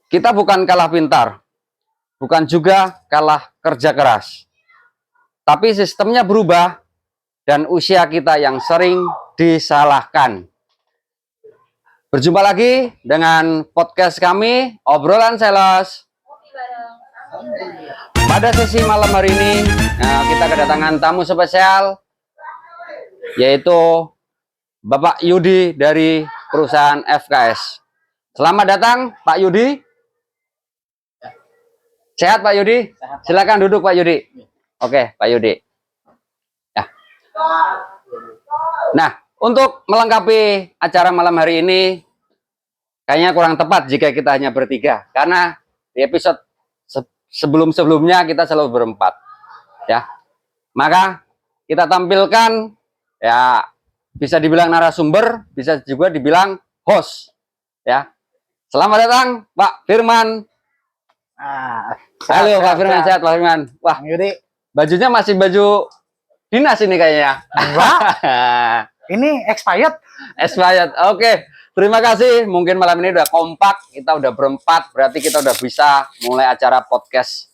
Kita bukan kalah pintar, bukan juga kalah kerja keras. Tapi sistemnya berubah dan usia kita yang sering disalahkan. Berjumpa lagi dengan podcast kami, Obrolan Sales. Pada sesi malam hari ini, kita kedatangan tamu spesial, yaitu Bapak Yudi dari perusahaan FKS. Selamat datang, Pak Yudi. Sehat, Pak Yudi? Silakan duduk, Pak Yudi. Oke, Pak Yudi. Ya. Nah, untuk melengkapi acara malam hari ini, kayaknya kurang tepat jika kita hanya bertiga, karena di episode sebelum-sebelumnya kita selalu berempat, ya. Maka kita tampilkan, ya, bisa dibilang narasumber, bisa juga dibilang host, ya. Selamat datang, Pak Firman. Halo, Pak Firman, sehat, Pak Firman. Wah, Yudi, bajunya masih baju dinas ini kayaknya. enggak. Ini expired. Expired. Oke. Terima kasih. Mungkin malam ini udah kompak, kita udah berempat, berarti kita udah bisa mulai acara podcast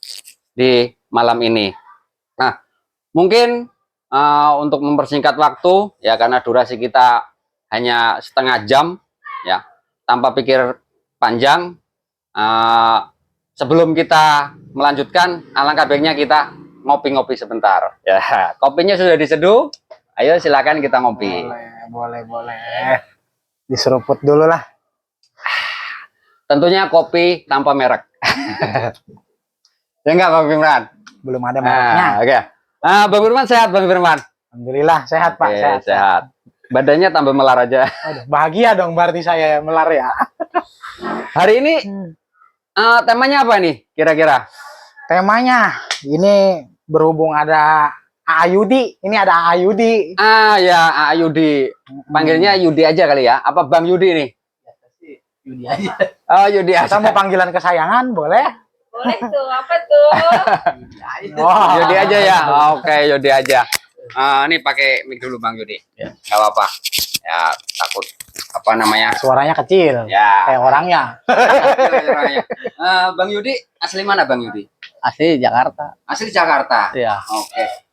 di malam ini. Nah, mungkin untuk mempersingkat waktu, ya, karena durasi kita hanya setengah jam, ya, tanpa pikir panjang. Sebelum kita melanjutkan, alangkah baiknya kita ngopi-ngopi sebentar. Ya, kopinya sudah diseduh. Ayo silakan kita ngopi. Boleh. Diseruput dulu lah. Tentunya kopi tanpa merek. Ya enggak, Bang Firman? Belum ada mereknya. Oke. Bang Firman sehat, Bang Firman? Alhamdulillah sehat, Pak. Sehat. Badannya tambah melar aja. Aduh, bahagia dong berarti saya melar ya. Hari ini temanya apa nih kira-kira? Temanya ini berhubung ada Ayudi. Ini ada Ayudi. Ya, Yudi. Panggilnya Yudi aja kali ya. Apa Bang Yudi nih? Yudi aja. Oh, Yudi aja. Kita mau panggilan kesayangan, boleh? Boleh tuh, apa tuh? Yudi aja ya. Oke, Yudi aja. Ini pakai mic dulu Bang Yudi. Ya. Gak apa-apa. Ya, takut apa namanya? Suaranya kecil. Ya. Kayak orangnya. Bang Yudi asli mana, Bang Yudi? Asli Jakarta. Asli Jakarta. Iya. Oke.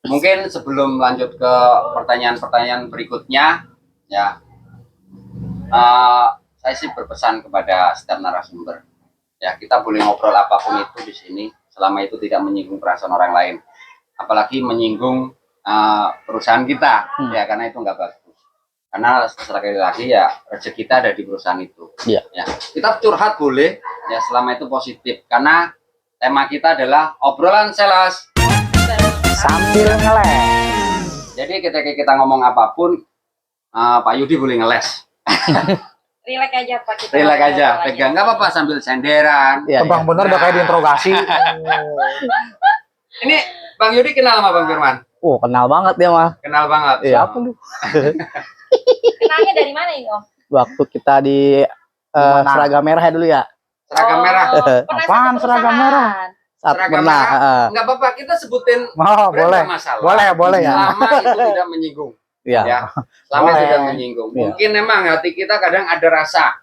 Mungkin sebelum lanjut ke pertanyaan-pertanyaan berikutnya, ya, saya sih berpesan kepada setiap narasumber, ya, kita boleh ngobrol apapun itu di sini, selama itu tidak menyinggung perasaan orang lain, apalagi menyinggung perusahaan kita, ya, karena itu nggak bagus. Karena sekali lagi ya, rezeki kita ada di perusahaan itu. Iya. Ya, kita curhat boleh, ya, selama itu positif, karena tema kita adalah obrolan sales Sambil ngeles. Jadi ketika kita ngomong apapun, Pak Yudi boleh ngeles. Relax aja, Pak. Kita Relax aja, ngobrol pegang, nggak apa-apa, sambil senderan. Ya, Bang bener udah kayak diinterogasi. Ini Bang Yudi kenal sama Bang Firman? Oh, kenal banget dia mah. Kenal banget. Siapa lu? Kenalnya dari mana ini, Om? Waktu kita di seragam merah ya dulu ya. Seragam merah. Pernah Apaan satu seragam merah? perusahaan. Saat Seragam pernah. merah. Nggak apa-apa, kita sebutin. Oh, brand boleh. nggak masalah. Boleh ya. Selama itu tidak menyinggung. Iya. Ya. Selama itu Boleh. tidak menyinggung. Iya. Mungkin memang hati kita kadang ada rasa.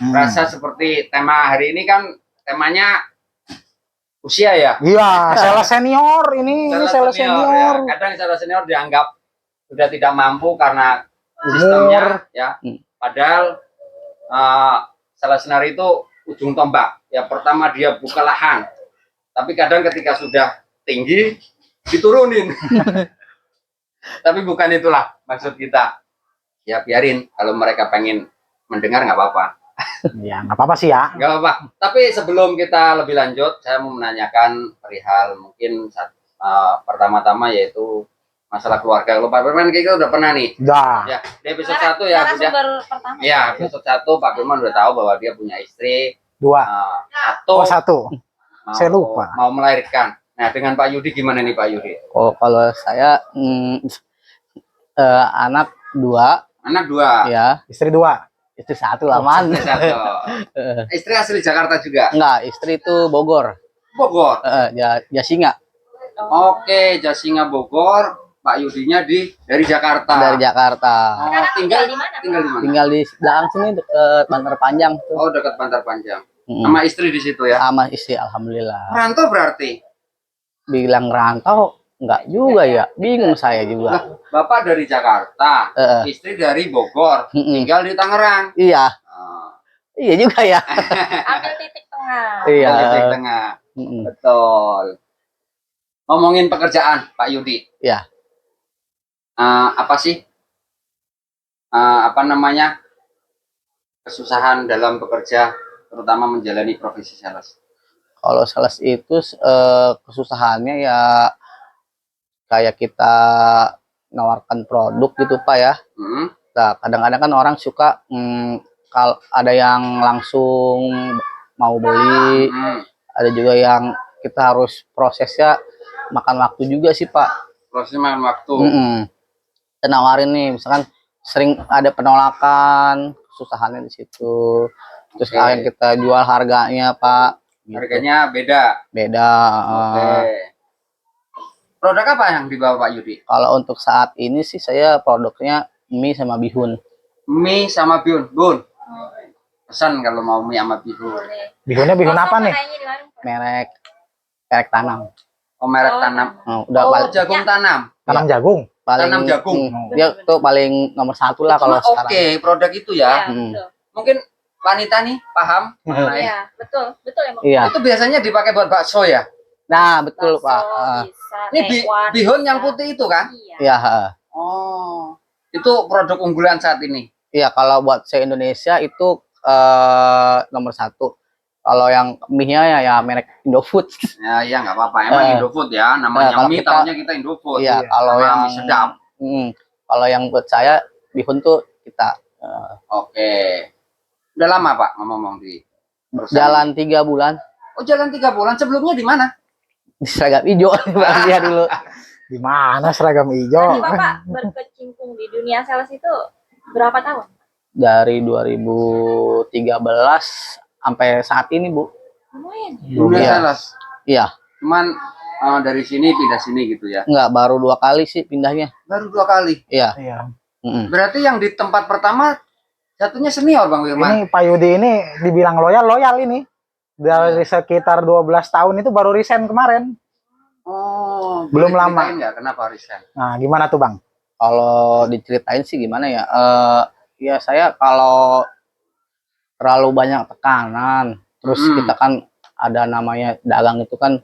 Rasa seperti tema hari ini kan temanya usia ya. Iya, sales senior ini sales Ya. senior. Kadang sales senior dianggap sudah tidak mampu karena sistemnya, ya. Padahal sales senior itu ujung tombak. Ya, pertama dia buka lahan, tapi kadang ketika sudah tinggi diturunin. Tapi bukan itulah maksud kita. Ya, biarin, kalau mereka pengen mendengar nggak apa-apa. Ya, nggak apa-apa sih ya. Nggak apa-apa. Tapi sebelum kita lebih lanjut, saya mau menanyakan perihal mungkin pertama-tama yaitu masalah keluarga. Kalau Pak Firman kita udah pernah nih. Udah. Ya, di episode 1 ya, sudah. Narasumber pertama. Ya, episode 1 Pak Firman udah tahu bahwa dia punya istri. 2. Oh, 1. Mau, Saya lupa. mau melahirkan. Nah, dengan Pak Yudi gimana nih Pak Yudi? Oh, kalau saya anak 2, Anak 2. ya, Istri 2. istri 1 lah, man. Istri 1. Istri asli Jakarta juga. Enggak, istri itu Bogor. Bogor. Jasinga. Oke, Jasinga Bogor. Pak Yudinya dari Jakarta. Dari Jakarta. Oh, tinggal di mana? Tinggal di mana? Tinggal di belakang sini deket Bantar Panjang tuh. Oh, dekat Bantar Panjang. Sama istri di situ ya. Sama istri, alhamdulillah. Merantau berarti. Bilang rantau enggak juga ya, bingung saya juga. Lah, Bapak dari Jakarta, istri dari Bogor, tinggal di Tangerang. Iya, Oh. iya juga ya. Ambil titik tengah. Iya. Titik tengah. Betul. Ngomongin pekerjaan, Pak Yudi. Iya. Apa sih? Apa namanya? Kesusahan dalam bekerja, terutama menjalani profesi sales. Kalau sales itu kesusahannya ya kayak kita nawarkan produk gitu Pak ya. Nah, kadang-kadang kan orang suka kalau ada yang langsung mau beli, ada juga yang kita harus prosesnya makan waktu juga sih Pak. Prosesnya makan waktu. Kita nawarin nih, misalkan sering ada penolakan, kesusahannya di situ. Terus yang kita jual harganya Pak. Gitu. Harganya beda. Beda. Produk apa yang dibawa Pak Yudi? Kalau untuk saat ini sih saya produknya mie sama bihun. Mie sama bihun, Bun. Pesan kalau mau mie sama bihun. Bihunnya bihun apa nih? Merek tanam. Oh, merek tanam. Udah jagung tanam. Tanam jagung. Tanam jagung. Dia tuh paling nomor 1 lah kalau sekarang. Oke, produk itu ya. Mungkin wanita nih paham. Iya, betul emang. Iya. Itu biasanya dipakai buat bakso ya. Nah, betul Bakso, Pak. bisa, Ini tekwan, bihun bisa. yang putih itu kan? Iya. Oh, itu produk unggulan saat ini. Iya, kalau buat se-Indonesia itu nomor 1. Kalau yang mie-nya ya merek Indofood. Ya, iya nggak apa-apa. Emang Indofood ya, namanya kalau mie, kita- tahunya kita Indofood. Iya, kalau Sama yang mie sedap. kalau yang buat saya bihun tuh kita Oke. Udah lama Pak ngomong di perusahaan jalan ini? 3 bulan Oh, jalan 3 bulan. Sebelumnya di mana? di seragam hijau dia dulu. Di mana seragam Berarti hijau? Bapak berkecimpung di dunia sales itu berapa tahun? Dari 2013 sampai saat ini, Bu. Lumayan. Dunia Iya. sales. Iya, Cuman dari sini pindah sini gitu ya. enggak baru 2 kali sih pindahnya. Baru 2 kali. Iya. Iya. Berarti yang di tempat pertama satunya senior Bang Firman. Ini Pak Yudi ini dibilang loyal ini. Dari sekitar 12 tahun itu baru resign kemarin. Oh, Belum boleh lama. ceritain nggak kenapa resign? Nah, gimana tuh Bang? Kalau diceritain sih gimana ya? Ya saya kalau terlalu banyak tekanan, terus kita kan ada namanya dagang itu kan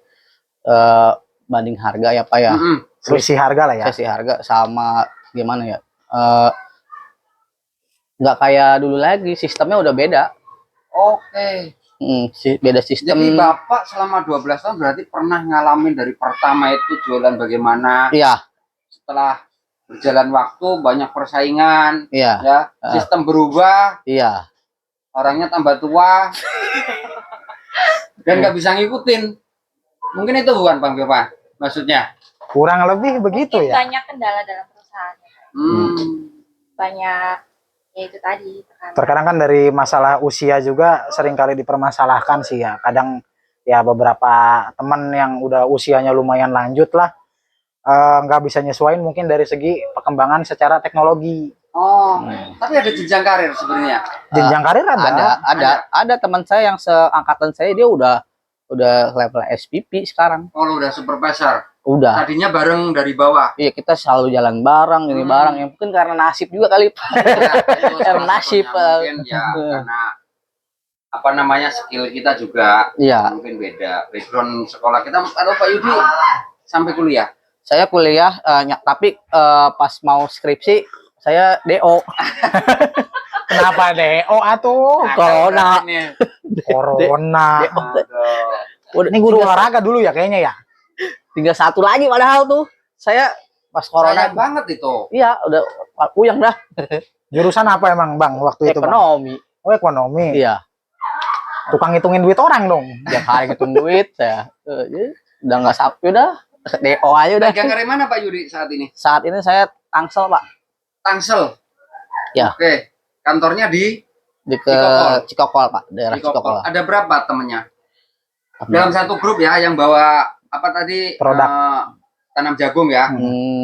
banding harga ya Pak ya. Selisih harga lah ya. Selisih harga sama gimana ya? Nggak kayak dulu lagi, sistemnya udah beda. Oke. Beda sistem. Jadi Bapak selama 12 tahun berarti pernah ngalamin dari pertama itu jualan bagaimana, Iya, setelah berjalan waktu banyak persaingan, iya, ya, sistem berubah, iya. orangnya tambah tua, dan nggak bisa ngikutin. Mungkin itu bukan Bang Firman maksudnya. Kurang lebih begitu Mungkin ya. banyak kendala dalam perusahaan. Banyak ya itu tadi tekanan. Terkadang kan dari masalah usia juga seringkali dipermasalahkan sih ya. Kadang ya beberapa teman yang udah usianya lumayan lanjut lah nggak bisa nyesuaiin mungkin dari segi perkembangan secara teknologi. Oh, tapi ada jenjang karir sebenarnya. Jenjang karir Ada teman saya yang seangkatan saya dia udah level SPP sekarang. Oh, lu udah supervisor. Udah. Tadinya bareng dari bawah. Iya, kita selalu jalan bareng, ini bareng. Ya mungkin karena nasib juga kali. Ya, itu Karena salah nasib. satunya mungkin ya karena apa namanya skill kita juga Iya. mungkin beda. Background sekolah kita. Kalau Pak Yudi sampai kuliah. Saya kuliah, tapi pas mau skripsi saya DO. Kenapa DO atuh? Corona. Corona. Udah, Ini guru olahraga dulu ya kayaknya ya. tinggal 1 lagi padahal tuh. Saya pas corona Sayang banget itu. iya udah puyeng dah. Jurusan apa emang Bang waktu itu Bang? Ekonomi. Oh, ekonomi. Iya. Tukang ngitungin duit orang dong. Tiap hari ngitung duit saya. Udah nggak sapi udah. DO aja udah. Pegang dari mana Pak Yudi saat ini? Saat ini saya Tangsel, Pak. Tangsel. Ya. Oke. Kantornya di Cikokol, Pak. Daerah Cikokol. Cikokol. Ada berapa temennya? Dalam satu grup ya yang bawa apa tadi? Produk. Tanam jagung ya.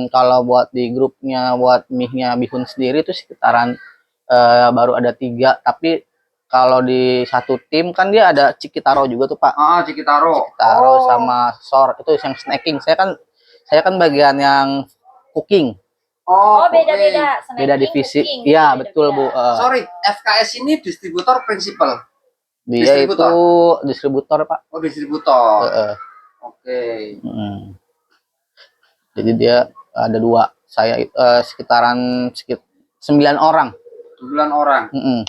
Kalau buat di grupnya buat mie-nya bihun sendiri itu sekitaran baru ada 3, tapi kalau di satu tim kan dia ada Cikitaro juga tuh Pak. Ah, Cikitaro. Taro sama SOR itu yang snacking. Saya kan bagian yang cooking, Oh, oke. beda-beda. beda Snacking, divisi. cooking, Iya, beda-beda. betul Bu. Sorry, FKS ini distributor prinsipal. Dia Distributor? itu distributor Pak. Oh, distributor. Heeh. Oke. Mm. Jadi dia ada dua. Saya sekitaran 9 orang. 9 orang. Mm-mm.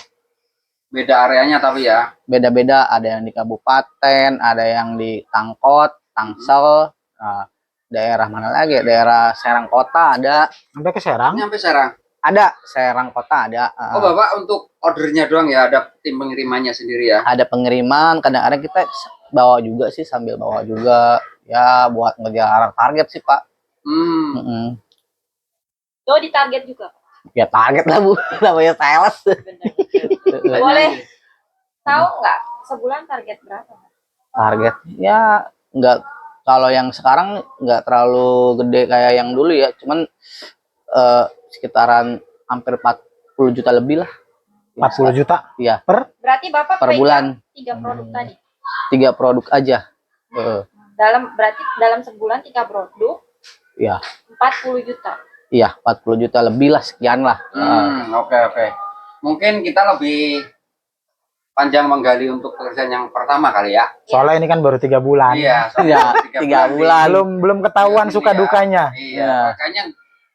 Beda areanya tapi ya. Beda-beda. Ada yang di kabupaten, ada yang di Tangkot, Tangsel. Nah, daerah mana lagi? Daerah Serang Kota ada. Sampai ke Serang. Nyampe Serang. Ada Serang Kota ada. Oh, Bapak untuk ordernya doang ya, ada tim pengirimannya sendiri ya. Ada pengiriman. Kadang-kadang kita bawa juga sih, sambil bawa juga. Ya buat ngejar target sih Pak. Mm-mm. Oh, di target juga. Ya target lah Bu. Namanya sales. Bener. Boleh tahu nggak sebulan target berapa? Target ya nggak, kalau yang sekarang nggak terlalu gede kayak yang dulu ya, cuman sekitaran hampir 40 juta lebih lah. 40 juta Iya, Berarti Bapak per pegang bulan 3 produk tadi. 3 produk aja. Berarti dalam sebulan 3 produk Iya, 40 juta. iya 40 juta lebih lah, sekian lah. Oke. Mungkin kita lebih panjang menggali untuk pekerjaan yang pertama kali ya. Soalnya ini kan baru 3 bulan. Iya, Iya, 3 bulan. Belum ketahuan Ini suka ya. dukanya. Iya, makanya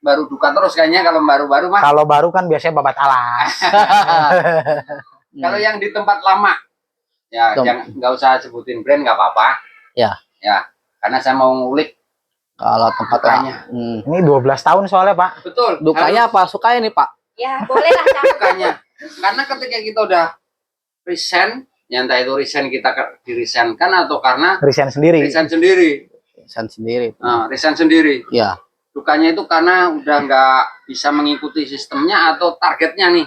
baru duka terus kayaknya kalau baru-baru mah. Kalau baru kan biasanya babat alas. Kalau yang di tempat lama, ya jangan, nggak usah sebutin brand nggak apa-apa. Ya. Ya, karena saya mau ngulik Kalau tempat dukanya. Ini 12 tahun soalnya, Pak. Betul. Dukanya apa? Sukanya nih Pak? Ya, boleh lah Kak. Dukanya. Karena ketika kita udah resign, ya entah itu resign kita di-resignkan atau karena Resign sendiri. resign sendiri. Resign sendiri. Nah, resign sendiri. Ya, Dukanya itu karena udah nggak bisa mengikuti sistemnya atau targetnya nih.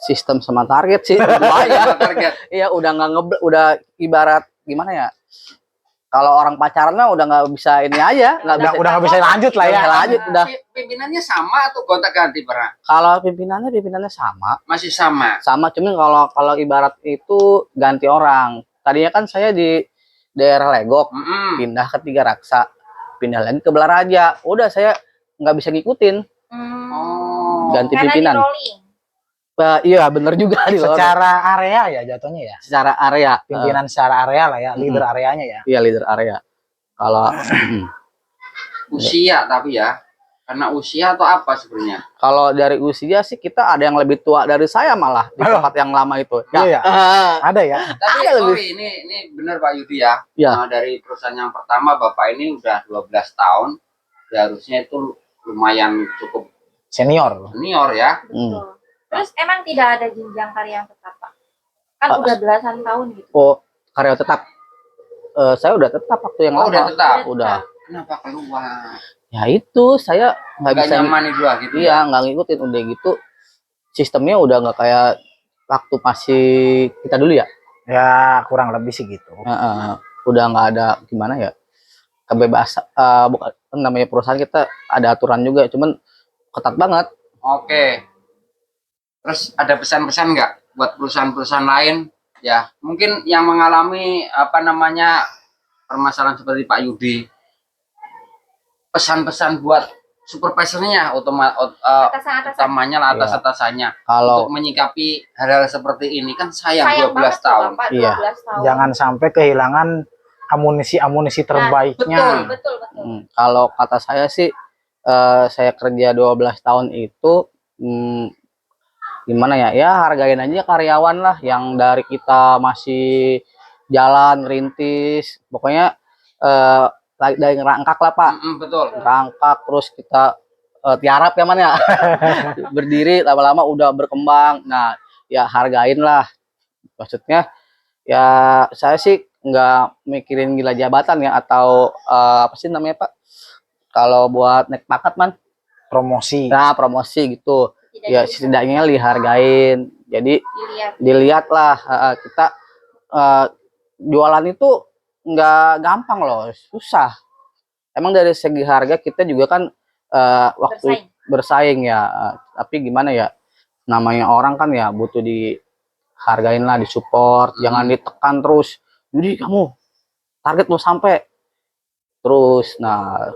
sistem sama target sih. Dua-duanya. Target. Iya, udah nggak udah ibarat gimana ya? Kalau orang pacaran mah udah nggak bisa ini aja, Udah nggak bisa lanjut lah ya. Nggak bisa lanjut, udah. Pimpinannya sama atau gonta-ganti pernah? Kalau pimpinannya sama, Masih sama. cuman kalau ibarat itu ganti orang. Tadinya kan saya di daerah Legok, Mm-mm. pindah ke Tiga Raksa, pindah lagi ke Belaraja. Udah saya nggak bisa ngikutin, Oh. ganti Karena pimpinan. di rolling. Iya bener juga di luar. Secara area ya jatuhnya ya. Secara area, Pimpinan secara area lah ya, leader areanya ya. iya leader area. Kalau Usia tapi ya. Karena usia atau apa sebenarnya? kalau dari usia sih kita ada yang lebih tua dari saya malah di Aduh. tempat yang lama itu. Iya ya. Ada ya. Tapi Ada lebih. sorry, ini benar Pak Yudi ya. Ya. Dari perusahaan yang pertama Bapak ini udah 12 tahun. Ya, harusnya itu lumayan cukup Senior. senior ya. Betul. Terus emang tidak ada jenjang karya yang tetap, Pak? Kan udah belasan tahun gitu. Oh, karyawan tetap. Saya udah tetap waktu yang Oh, lama. udah tetap. Udah. Kenapa keluar? Ya itu saya nggak Gak bisa. nyaman itu lah gitu. Iya, nggak ngikutin udah gitu. Sistemnya udah nggak kayak waktu masih kita dulu ya. Ya kurang lebih sih gitu. Udah nggak ada gimana ya, kebebasan. Bukan namanya perusahaan kita ada aturan juga, cuman ketat banget. Oke. Terus ada pesan-pesan nggak buat perusahaan-perusahaan lain? Ya, mungkin yang mengalami apa namanya permasalahan seperti Pak Yudi. Pesan-pesan buat supervisornya, Atasan-atasan. utamanya lah atas-atasannya Kalau untuk menyikapi hal-hal seperti ini kan sayang Sayang 12 banget tuh, tahun. Bapak, Iya. 12 tahun. Jangan sampai kehilangan amunisi terbaiknya. Betul. kalau kata saya sih, saya kerja 12 tahun itu gimana ya? Ya hargain aja karyawan lah yang dari kita masih jalan rintis. Pokoknya dari ngerangkak lah Pak. Betul. Rangkak terus kita tiarap ya man ya. Berdiri lama-lama udah berkembang. Nah, ya hargain lah. Maksudnya ya saya sih nggak mikirin gila jabatan ya atau apa sih namanya Pak? Kalau buat naik pangkat man, Promosi. nah promosi gitu. Tidak Ya diusaha, setidaknya dihargain. Jadi dilihat. dilihat lah kita jualan itu nggak gampang loh, susah. Emang dari segi harga kita juga kan waktu Bersaing. bersaing ya, tapi gimana ya, namanya orang kan ya butuh hargainlah, disupport, jangan ditekan terus. Jadi kamu target mau sampai terus. Nah,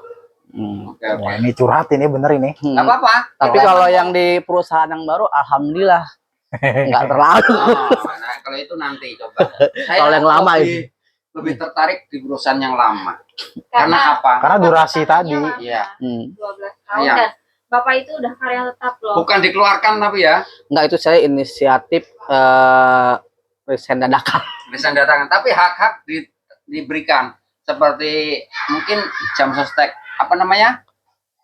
Oke, Wah, ini curhat ini bener ini. nggak apa-apa. Tapi Kita kalau mau- yang di perusahaan yang baru, alhamdulillah nggak terlalu. nah, kalau itu nanti coba. Saya Kalau yang lama lebih tertarik di perusahaan yang lama. Karena Karena apa? Karena durasi tadi. Iya. 12 tahun Iya. dan Bapak itu udah karya tetap loh. Bukan dikeluarkan tapi ya, Nggak, itu saya inisiatif resign dadakan. resign datangan. Tapi hak-hak diberikan seperti mungkin jam sostek apa namanya,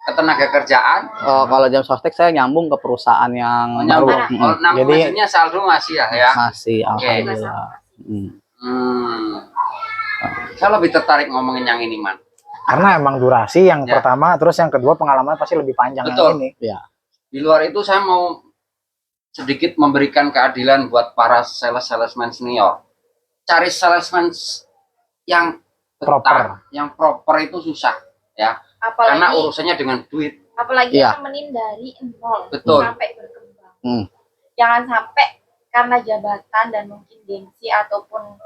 ketenaga kerjaan. Kalau jam sostek saya nyambung ke perusahaan yang Nyambung. baru. Oh, nah, Jadi- maksudnya saldo masih ya. Masih, Oke. alhamdulillah. Hmm. Saya lebih tertarik ngomongin yang ini, Man. Karena emang durasi yang Ya. pertama, terus yang kedua pengalaman pasti lebih panjang Betul. yang ini. Di luar itu saya mau sedikit memberikan keadilan buat para salesman senior. Cari salesman yang Proper. yang proper itu susah ya. Apalagi Karena urusannya dengan duit. apalagi Iya. nemenin dari nol Betul. sampai berkembang. Hmm. Jangan sampai karena jabatan dan mungkin gengsi ataupun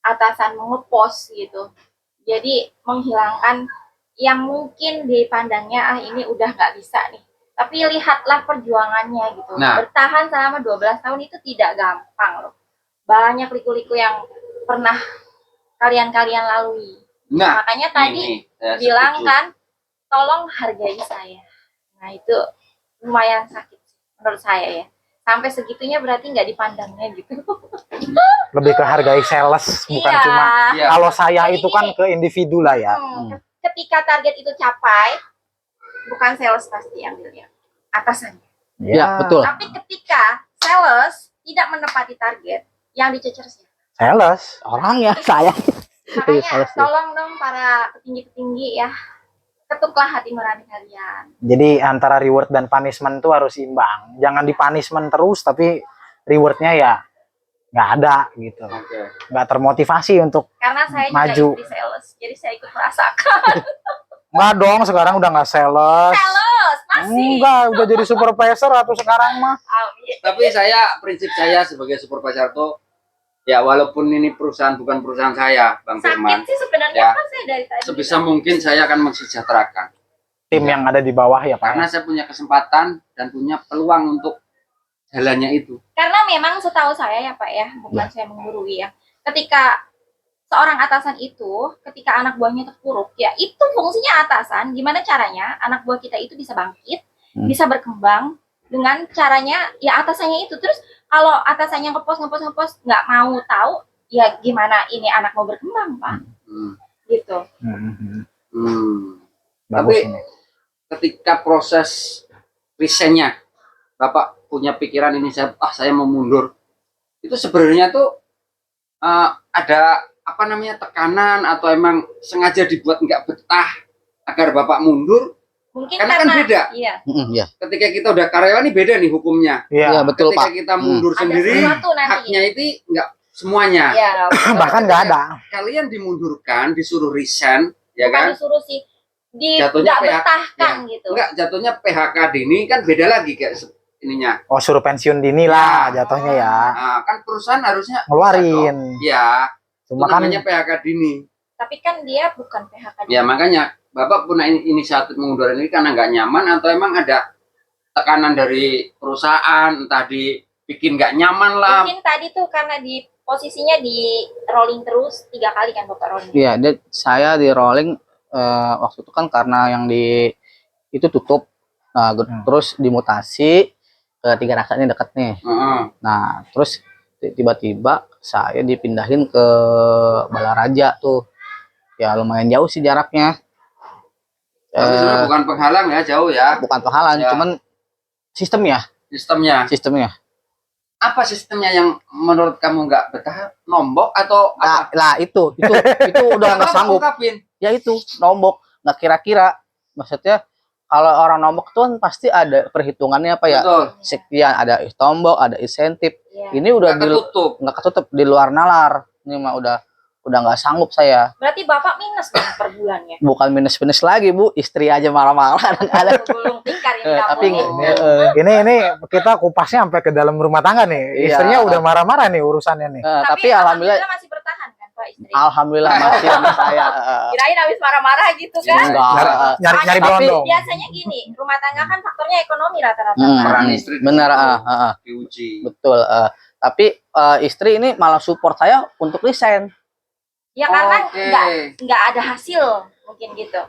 atasan mengepost gitu. Jadi menghilangkan yang mungkin dipandangnya ini udah nggak bisa nih. Tapi lihatlah perjuangannya gitu. Nah. Bertahan selama 12 tahun itu tidak gampang loh. Banyak liku-liku yang pernah kalian lalui. Nah, Makanya tadi ini saya bilang setuju. kan, tolong hargai saya. Nah itu lumayan sakit sih, menurut saya ya. Sampai segitunya berarti nggak dipandangnya gitu. Lebih ke hargai sales, bukan Iya. cuma Iya. kalau saya Jadi itu kan ke individu lah ya. Ketika target itu capai, bukan sales pasti yang dilihat, atasannya. Ya, betul. Tapi ketika sales tidak menepati target, yang dicecer siapa? Sales. Orangnya saya. Makanya Sales, ya. tolong dong para petinggi-petinggi ya, ketuklah hati nurani kalian. Jadi antara reward dan punishment itu harus imbang. Jangan di punishment terus, tapi rewardnya ya nggak ada gitu. Oke. Nggak termotivasi untuk Karena saya juga Maju. ikut di sales, jadi saya ikut merasakan. nggak dong. Sekarang udah nggak sales. Sales masih. Enggak, udah jadi supervisor atau sekarang mah. Amin. Tapi prinsip saya sebagai supervisor tuh ya walaupun ini perusahaan bukan perusahaan saya, Bang Sakit Firman, sih sebenarnya Ya. kan saya dari tadi. sebisa mungkin saya akan mensejahterakan. Tim yang ada di bawah ya Pak. Karena saya punya kesempatan dan punya peluang untuk jalannya itu. Karena memang setahu saya ya Pak ya, bukan saya menggurui ya. Ketika seorang atasan itu, ketika anak buahnya terpuruk, ya itu fungsinya atasan. Gimana caranya anak buah kita itu bisa bangkit, bisa berkembang dengan caranya ya atasannya itu. Terus kalau atasannya ngepost nggak mau tahu, ya gimana ini anak mau berkembang Pak? Hmm. Gitu. Bagus Tapi- ini. Ketika proses resignnya, Bapak punya pikiran ini saya mau mundur. Itu sebenarnya tuh ada apa namanya tekanan atau emang sengaja dibuat nggak betah agar Bapak mundur? Mungkin Karena kan beda. Iya, Iya. Ketika kita udah karyawan ini beda nih hukumnya. Iya, Iya. betul, Ketika Pak. kita mundur ada sendiri, sesuatu nanti. haknya itu nggak semuanya. Iya, Bahkan nggak ada. Kalian dimundurkan, disuruh resign, ya bukan kan? disuruh sih Jatuhnya nggak PHK, betahkan gitu. Enggak, jatuhnya PHK dini kan beda lagi kayak ininya. Oh, suruh pensiun dini lah jatuhnya ya. Nah, kan perusahaan harusnya Ngeluarin. ya, itu Cuma kan namanya PHK dini. Tapi kan dia bukan PHK. Ya makanya Bapak punya inisiatif mengundurkan ini karena nggak nyaman atau emang ada tekanan dari perusahaan, entah dibikin nggak nyaman lah. Mungkin tadi tuh karena di posisinya di rolling terus 3 kali kan Bapak rolling. Iya, saya di rolling waktu itu kan karena yang itu tutup. Nah, terus dimutasi ke Tiga Raksa ini deket nih. Heeh. Nah, terus tiba-tiba saya dipindahin ke Balaraja tuh. Ya lumayan jauh sih jaraknya. Tapi sebenarnya bukan penghalang ya, jauh ya Bukan penghalang, Ya. cuman sistemnya. sistemnya. Apa sistemnya yang menurut kamu nggak betah? Nombok atau Nah, apa? lah itu udah nggak Kamu sanggup. ungkapin. Ya itu nombok, nggak kira-kira. Maksudnya kalau orang nombok tuh kan pasti ada perhitungannya apa ya? Betul. Sekian, ada tombok, ada insentif. Iya. Ini udah Nggak ketutup. nggak ketutup di luar nalar. Ini mah udah udah nggak sanggup saya. Berarti bapak minus dong per bulannya. Bukan minus-minus lagi Bu, istri aja marah-marah ada. Gulung tikar ini Tapi kamu. Ini kita kupasnya sampai ke dalam rumah tangga nih. Iya. Istrinya udah marah-marah nih urusannya nih. Tapi alhamdulillah masih bertahan kan Pak istri. alhamdulillah masih sama saya. Kirain habis marah-marah gitu kan. Enggak. Nyari Tapi berondong. biasanya gini, rumah tangga kan faktornya ekonomi rata-rata. Hmm. Pak. Peran istri di Benar, situ diuji. betul. Tapi istri ini malah support saya untuk resign. Ya karena Oke. nggak ada hasil mungkin gitu.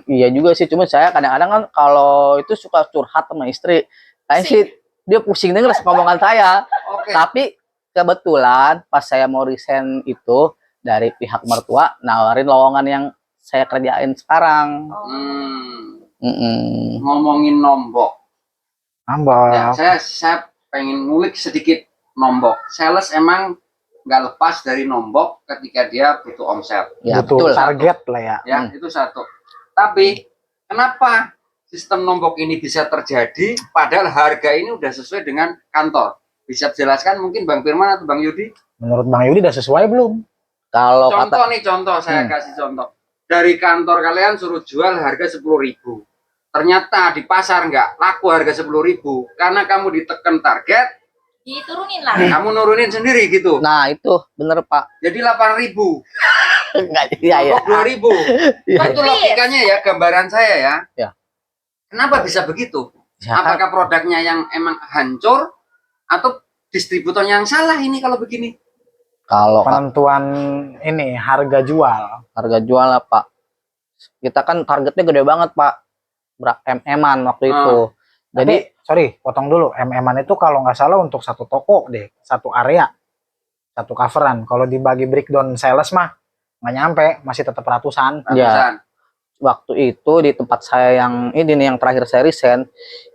Iya juga sih, cuma saya kadang-kadang kan kalau itu suka curhat sama istri. Kayak sih dia pusing denger omongan saya. Oke. Tapi kebetulan pas saya mau resign itu dari pihak mertua nawarin lowongan yang saya kerjain sekarang. Ngomongin nombok. Ya, Ambak. saya pengen ngulik sedikit nombok. Sales emang nggak lepas dari nombok ketika dia butuh omset. Ya Betul, betul. target lah ya. Ya, itu satu. Tapi kenapa sistem nombok ini bisa terjadi padahal harga ini udah sesuai dengan kantor? Bisa dijelaskan mungkin Bang Firman atau Bang Yudi? Menurut Bang Yudi udah sesuai belum? Kalau Contoh kata nih, contoh saya kasih contoh. Dari kantor kalian suruh jual harga 10.000. Ternyata di pasar nggak laku harga 10.000 karena kamu ditekan target, Diturunin lah. kamu nurunin sendiri gitu. nah itu bener Pak. Jadi 8.000, Enggak, iya ya. kok 2.000. Itu logikanya ya, gambaran saya ya. Ya. Kenapa bisa begitu? Ya, Apakah produknya yang emang hancur atau distributornya yang salah ini kalau begini? kalau Penentuan ini harga jual. harga jual lah Pak, kita kan targetnya gede banget Pak, MM-an waktu itu. Jadi Sorry, potong dulu. MM-an itu kalau nggak salah untuk satu toko deh, satu area, satu coveran. Kalau dibagi breakdown sales mah nggak nyampe, masih tetap ratusan. Ya. Ratusan. waktu itu di tempat saya yang ini nih yang terakhir saya resign,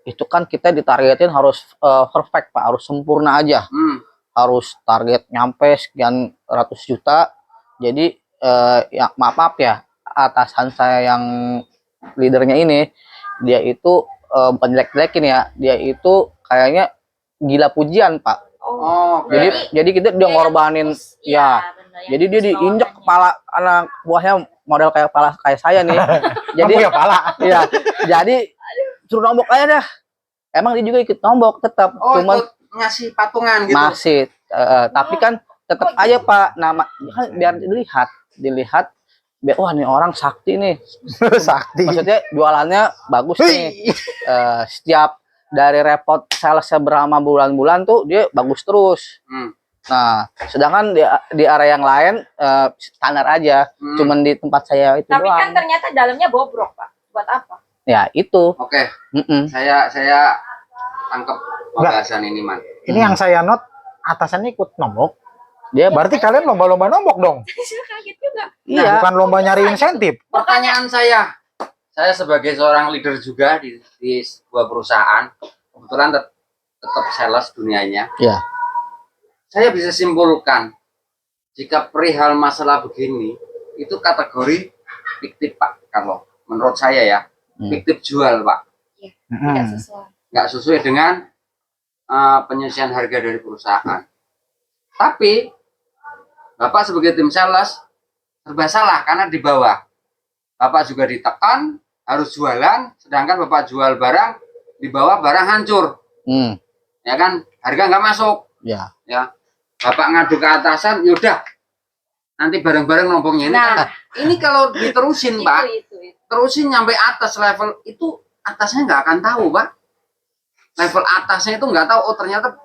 itu kan kita ditargetin harus perfect Pak, harus sempurna aja. Harus target nyampe sekian ratus juta. Jadi ya maaf ya, atasan saya yang leadernya ini, dia itu bukan jelek-jelekin ya, dia itu kayaknya gila pujian Pak. Oh, oke. Jadi kita dia ngorbanin ya. Jadi dia diinjek kepala anak buahnya model kayak kepala kayak saya nih. Jadi Kamu ya pala. iya. Jadi suruh nombok aja dah. Emang dia juga ikut nombok tetap, Oh, cuman ikut ngasih patungan gitu. masih tapi kan tetap aja Pak, nama kan biar dilihat biar wah nih orang sakti nih. Sakti. Maksudnya jualannya bagus nih. Setiap dari repot salesnya berapa bulan-bulan tuh dia bagus terus. Nah, sedangkan di area yang lain standar aja. Cuman di tempat saya itu Tapi doang. kan ternyata dalamnya bobrok Pak. Buat apa? Ya itu. Oke, Mm-mm. saya tangkap pembahasan ini, Man. Ini yang saya note atasannya ikut nombok. Dia Berarti kalian lomba-lomba nombok dong. Kaget juga. iya. Bukan lomba nyari insentif. Pertanyaan saya sebagai seorang leader juga di sebuah perusahaan, kebetulan tetap sales dunianya. Iya. Saya bisa simpulkan jika perihal masalah begini itu kategori fiktif Pak, kalau menurut saya ya fiktif jual Pak, Tidak sesuai. nggak sesuai dengan penyelesaian harga dari perusahaan. Tapi Bapak sebagai tim sales serba salah karena di bawah Bapak juga ditekan harus jualan, sedangkan Bapak jual barang di bawah barang hancur, ya kan, harga nggak masuk. Ya. Bapak ngadu ke atasan, yaudah nanti bareng-bareng nombongnya ini. Nah. Kan, ini kalau diterusin Pak, Itu. terusin nyampe atas level itu, atasnya nggak akan tahu Pak. Level atasnya itu nggak tahu, oh ternyata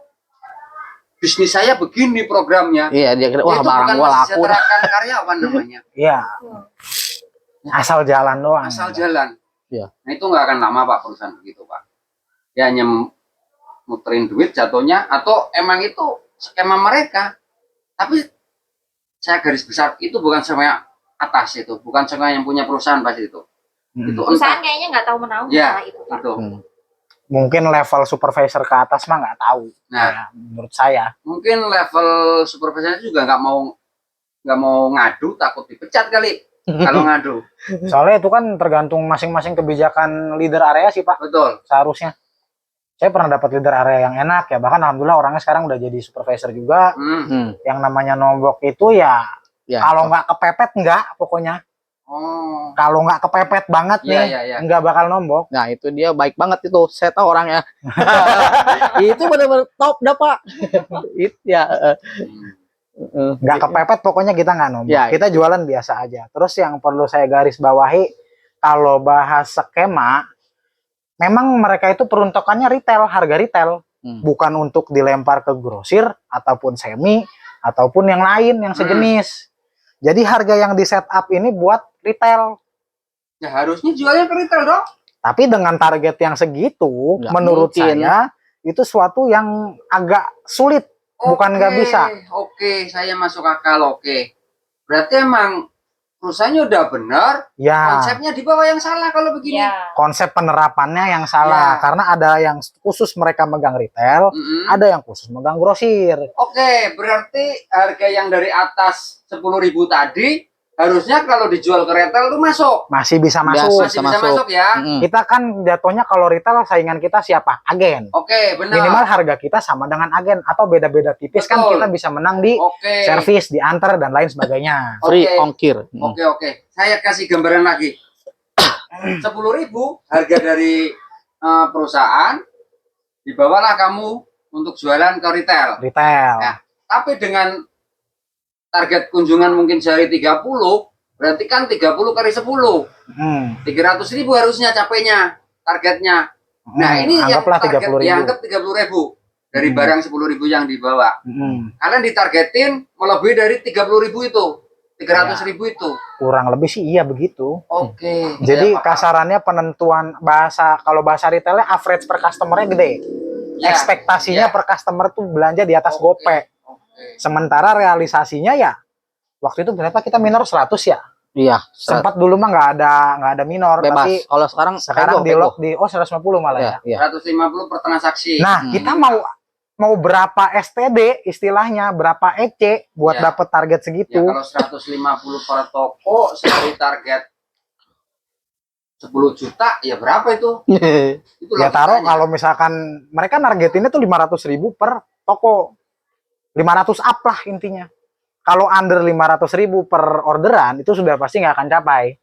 bisnis saya begini programnya. Iya, dia kira wah Itu barang bukan gua laku dah. mensejahterakan karyawan namanya. Iya. Asal jalan doang. Asal jalan. Iya. Nah itu nggak akan lama Pak perusahaan begitu Pak. Ya hanya muterin duit jatuhnya, atau emang itu skema mereka. Tapi saya garis besar itu bukan semua atas itu, bukan semua yang punya perusahaan pasti itu. Itu Perusahaan entah. kayaknya nggak tahu menahu Ya, masalah itu Pak. itu. Mungkin level supervisor ke atas mah nggak tahu. Nah, Ya, menurut saya. mungkin level supervisor juga nggak mau ngadu, takut dipecat kali kalau ngadu. Soalnya itu kan tergantung masing-masing kebijakan leader area sih Pak. Betul. Seharusnya. Saya pernah dapat leader area yang enak ya. Bahkan alhamdulillah orangnya sekarang udah jadi supervisor juga. Yang namanya nombok itu ya Ya. Kalau nggak kepepet nggak, pokoknya. Oh. Kalau nggak kepepet banget Iya, nih, iya, iya. nggak bakal nombok. Nah, itu dia baik banget itu. Saya tahu orangnya. Itu benar-benar top dah, Pak. Itu ya. Nggak kepepet, pokoknya kita nggak nombok. Ya, Kita jualan biasa aja. Terus yang perlu saya garis bawahi, kalau bahas skema, memang mereka itu peruntukannya retail, harga retail. Bukan untuk dilempar ke grosir, ataupun semi, ataupun yang lain, yang sejenis. Jadi harga yang di setup ini buat retail. Ya harusnya jualnya ke retail dong. Tapi dengan target yang segitu, Nggak menurut mungkin. saya itu suatu yang agak sulit, bukan nggak Oke, bisa. Oke, saya masuk akal. Oke. Berarti emang perusahaannya udah benar, Ya, konsepnya di bawah yang salah kalau begini. Ya. konsep penerapannya yang salah. Ya. Karena ada yang khusus mereka megang retail, Mm-mm. ada yang khusus megang grosir. Oke, berarti harga yang dari atas 10.000 tadi harusnya kalau dijual ke retail itu masuk. Masih bisa Biasa. masuk. Masih bisa masuk. masuk ya. Kita kan jatuhnya kalau retail saingan kita siapa? Agen. Oke, benar. Minimal harga kita sama dengan agen atau beda-beda tipis kan Betul. kita bisa menang di Oke. servis, diantar dan lain sebagainya. Free Oke. ongkir. Oke. Saya kasih gambaran lagi. 10.000 harga dari perusahaan, dibawalah kamu untuk jualan ke retail. Retail. Ya. Tapi dengan target kunjungan mungkin sehari 30, berarti kan 30 kali 10. 300.000 harusnya capeknya, targetnya. Nah, ini yang anggaplah target 30.000. dianggap 30.000 dari barang 10.000 yang dibawa. Kalian ditargetin melebihi dari 30.000 itu. 300.000 itu. Kurang lebih sih iya begitu. Oke. Jadi Saya paham. kasarannya penentuan kalau bahasa retailnya average per customernya gede. Ya, Ekspektasinya ya. per customer tuh belanja di atas Oke. gopek. Oke. Sementara realisasinya ya waktu itu berapa kita minor 100 ya. Iya. Sempat dulu mah nggak ada minor, Bebas. tapi Kalau sekarang sekarang di lock di 150 malah ya. Ya. 150 per transaksi. Nah, kita mau berapa STD istilahnya, berapa EC buat Ya. dapet target Ya segitu. kalau 150 per toko sehari target 10 juta ya berapa itu? Itu Ya taruh logikanya. kalau misalkan mereka nargetinnya tuh 500.000 per toko. 500 up lah intinya. Kalau under 500.000 per orderan itu sudah pasti nggak akan capai.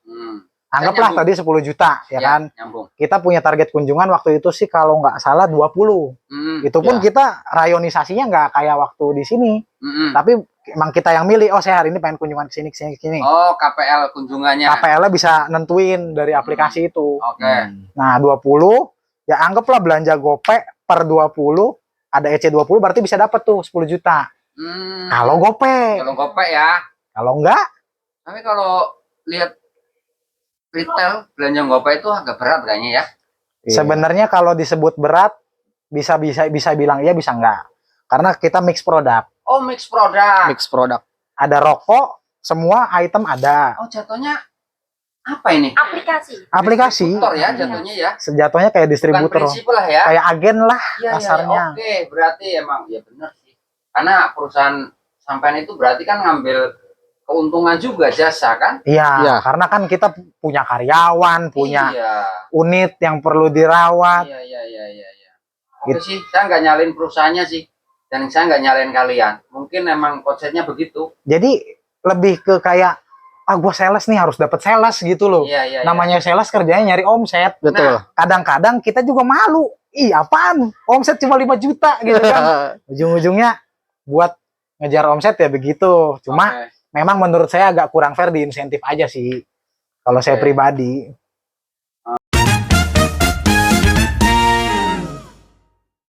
Anggaplah nyambung. tadi 10 juta ya kan. Nyambung. Kita punya target kunjungan waktu itu sih kalau nggak salah 20. Itu pun Ya. kita rayonisasinya nggak kayak waktu di sini. Tapi emang kita yang milih, oh saya hari ini pengen kunjungan ke sini, ke sini, ke sini. Oh, KPL kunjungannya. KPL-nya bisa nentuin dari aplikasi itu. Oke. Nah, 20, ya anggaplah belanja GoPay per 20, ada EC 20 berarti bisa dapat tuh 10 juta. Kalau GoPay. Kalau GoPay ya. Kalau enggak, Tapi kalau lihat retail belanja GoPay itu agak berat kayaknya ya. sebenarnya kalau disebut berat bisa bilang iya bisa enggak. Karena kita mix produk. Oh, mix produk. Mix produk. Ada rokok, semua item ada. Oh, jatuhnya apa ini? Aplikasi. Aplikasi. Distributor ya jatuhnya ya. Sejatuhnya kayak Bukan distributor. prinsip lah ya. Kayak agen lah Iya, kasarnya. Oke, berarti emang ya benar sih. Karena perusahaan sampean itu berarti kan ngambil keuntungan juga jasa kan? Iya, Iya. karena kan kita punya karyawan, punya Iya. unit yang perlu dirawat. Iya. Itu sih, saya nggak nyalin perusahaannya sih. Dan saya nggak nyalain kalian. Mungkin emang konsepnya begitu. Jadi lebih ke kayak gue sales nih harus dapat sales gitu loh. Iya. Namanya sales kerjanya nyari omset. Betul. Kadang-kadang kita juga malu. Ih, apaan? Omset cuma 5 juta gitu kan. Ujung-ujungnya buat ngejar omset ya begitu. Cuma Oke. memang menurut saya agak kurang fair di insentif aja sih. Kalau saya Oke. pribadi.